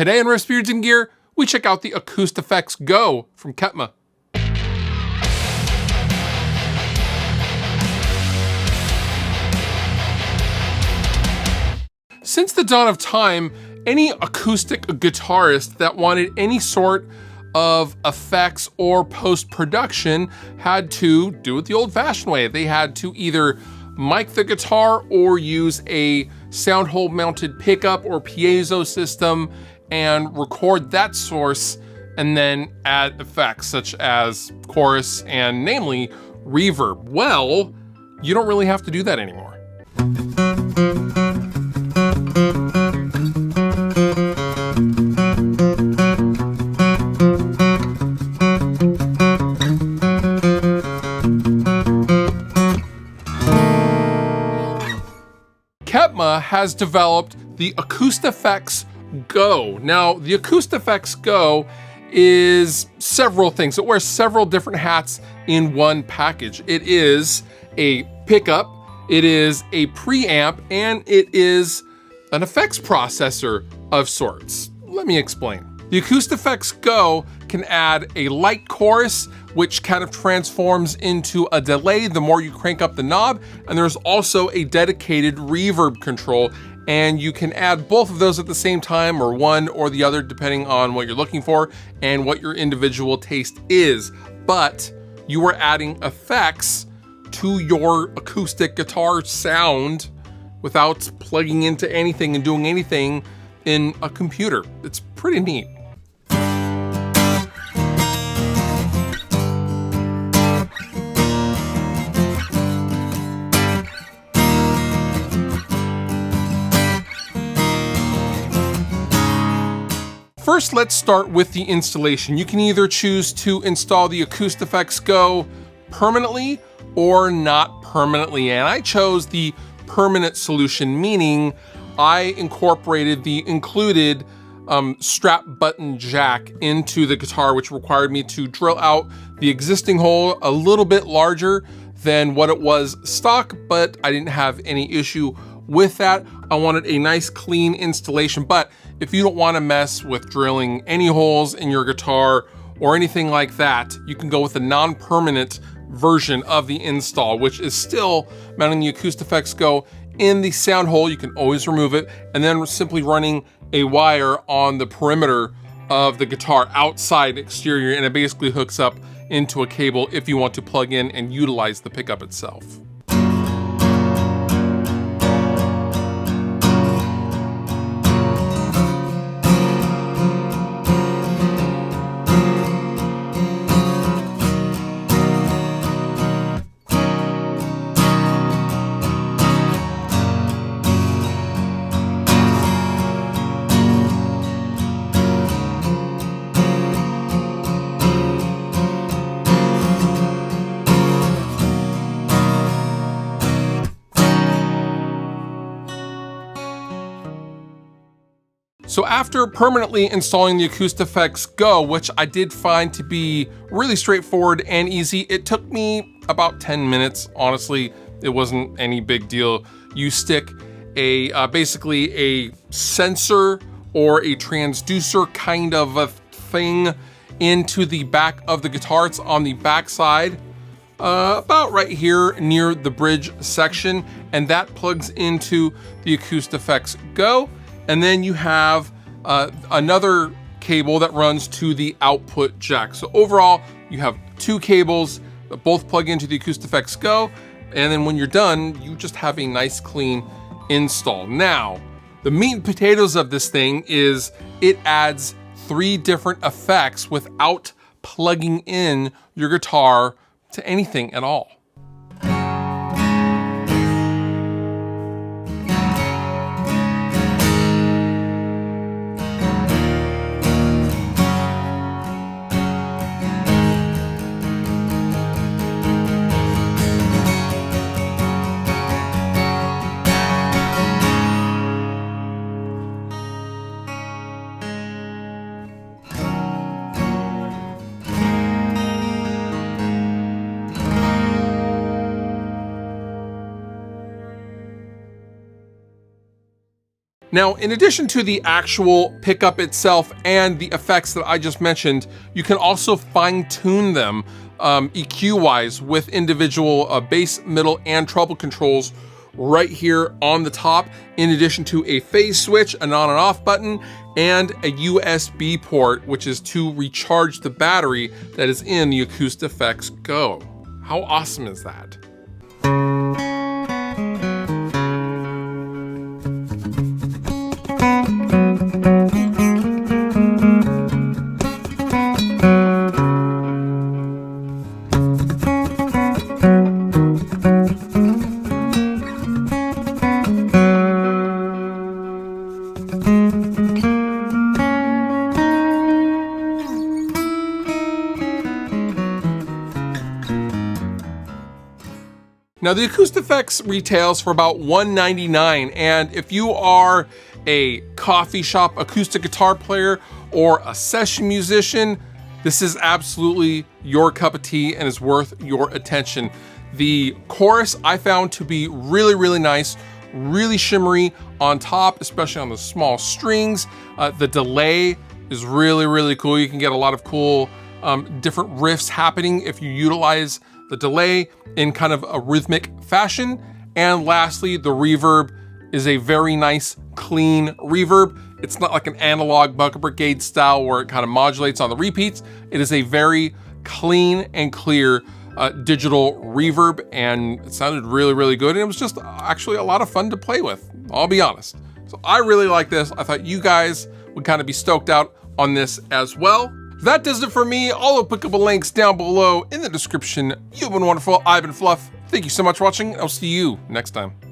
Today in Riffs, Beards, and Gear, we check out the AcoustiFex Go from Kepma. Since the dawn of time, any acoustic guitarist that wanted any sort of effects or post-production had to do it the old-fashioned way. They had to either mic the guitar or use a sound hole mounted pickup or piezo system and record that source and then add effects such as chorus and namely reverb. Well, you don't really have to do that anymore. Kepma has developed the AcoustiFex Go. Now, the AcoustiFex Go is several things. It wears several different hats in one package. It is a pickup, it is a preamp, and it is an effects processor of sorts. Let me explain. The AcoustiFex Go can add a light chorus, which kind of transforms into a delay the more you crank up the knob, and there's also a dedicated reverb control, and you can add both of those at the same time, or one or the other, depending on what you're looking for and what your individual taste is. But you are adding effects to your acoustic guitar sound without plugging into anything and doing anything in a computer. It's pretty neat. First, let's start with the installation. You can either choose to install the AcoustiFex Go permanently or not permanently, and I chose the permanent solution, meaning I incorporated the included strap button jack into the guitar, which required me to drill out the existing hole a little bit larger than what it was stock, but I didn't have any issue with that. I wanted a nice clean installation, but if you don't want to mess with drilling any holes in your guitar or anything like that, you can go with the non-permanent version of the install, which is still mounting the AcoustiFex Go in the sound hole. You can always remove it, and then simply running a wire on the perimeter of the guitar outside exterior, and it basically hooks up into a cable if you want to plug in and utilize the pickup itself. So after permanently installing the AcoustiFex Go, which I did find to be really straightforward and easy, it took me about 10 minutes. Honestly, it wasn't any big deal. You stick a basically a sensor or a transducer kind of a thing into the back of the guitar. It's on the back side, about right here near the bridge section, and that plugs into the AcoustiFex Go. And then you have another cable that runs to the output jack. So overall, you have two cables that both plug into the AcoustiFex Go. And then when you're done, you just have a nice clean install. Now, the meat and potatoes of this thing is it adds 3 different effects without plugging in your guitar to anything at all. Now, in addition to the actual pickup itself and the effects that I just mentioned, you can also fine tune them EQ-wise with individual bass, middle, and treble controls right here on the top, in addition to a phase switch, an on and off button, and a USB port, which is to recharge the battery that is in the AcoustiFex Go. How awesome is that? Now, the AcoustiFex retails for about $199, and if you are a coffee shop acoustic guitar player or a session musician, this is absolutely your cup of tea and is worth your attention. The chorus I found to be really, really nice, really shimmery on top, especially on the small strings. The delay is really, really cool. You can get a lot of cool different riffs happening if you utilize the delay in kind of a rhythmic fashion. And lastly, the reverb is a very nice, clean reverb. It's not like an analog Bucket Brigade style where it kind of modulates on the repeats. It is a very clean and clear digital reverb, and it sounded really, really good. And it was just actually a lot of fun to play with, I'll be honest. So I really like this. I thought you guys would kind of be stoked out on this as well. That does it for me. All applicable links down below in the description. You've been wonderful. I've been Fluff. Thank you so much for watching. I'll see you next time.